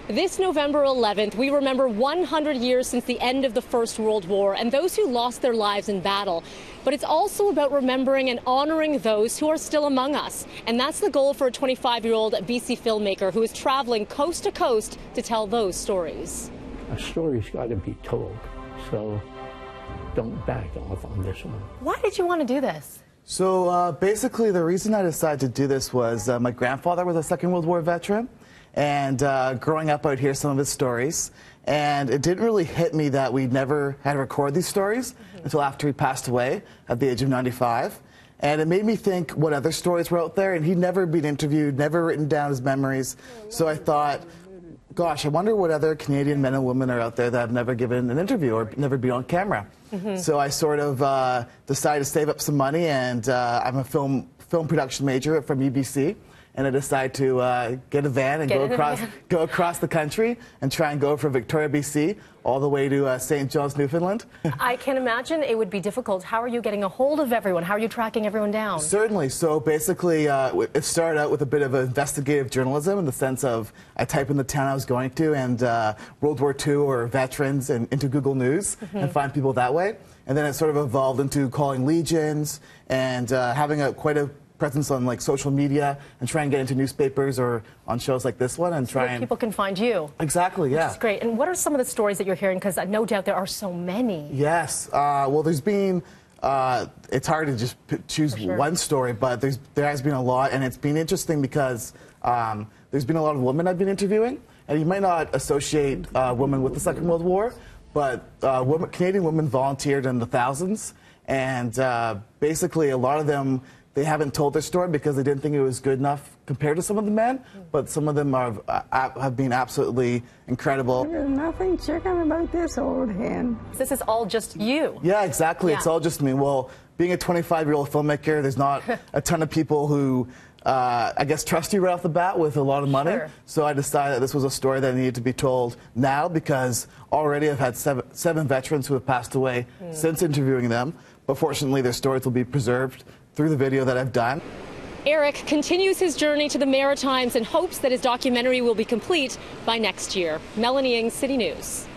This November 11th, we remember 100 years since the end of the First World War and those who lost their lives in battle. But it's also about remembering and honoring those who are still among us. And that's the goal for a 25-year-old BC filmmaker who is traveling coast to coast to tell those stories. A story's got to be told, so don't back off on this one. Why did you want to do this? So basically the reason I decided to do this was my grandfather was a Second World War veteran. And growing up, I would hear some of his stories. And it didn't really hit me that we never had to record these stories until after he passed away at the age of 95. And it made me think what other stories were out there. And he'd never been interviewed, never written down his memories. So I thought, gosh, I wonder what other Canadian men and women are out there that have never given an interview or never been on camera. So I sort of decided to save up some money. And I'm a film production major from UBC. And I decided to get a van and go across the country and try and go from Victoria, BC, all the way to St. John's, Newfoundland. I can imagine it would be difficult. How are you getting a hold of everyone? How are you tracking everyone down? Certainly. So basically, it started out with a bit of investigative journalism in the sense of I type in the town I was going to and World War II or veterans and into Google News and find people that way. And then it sort of evolved into calling legions and having quite a presence on like social media and try and get into newspapers or on shows like this one and try and people can find you. Exactly, yeah. That's great. And what are some of the stories that you're hearing? Because no doubt there are so many. Yes. Well, there's been it's hard to just choose one story, but there has been a lot, and it's been interesting because there's been a lot of women I've been interviewing, and you might not associate women with the Second World War, but Canadian women volunteered in the thousands, and basically a lot of them, they haven't told their story because they didn't think it was good enough compared to some of the men, but some of them have been absolutely incredible. There's nothing chicken about this old hen. This is all just you. Yeah, exactly. Yeah. It's all just me. Well, being a 25-year-old filmmaker, there's not a ton of people who, I guess, trust you right off the bat with a lot of money. Sure. So I decided that this was a story that needed to be told now because already I've had seven veterans who have passed away since interviewing them, but fortunately their stories will be preserved through the video that I've done. Eric continues his journey to the Maritimes and hopes that his documentary will be complete by next year. Melanie Ng, City News.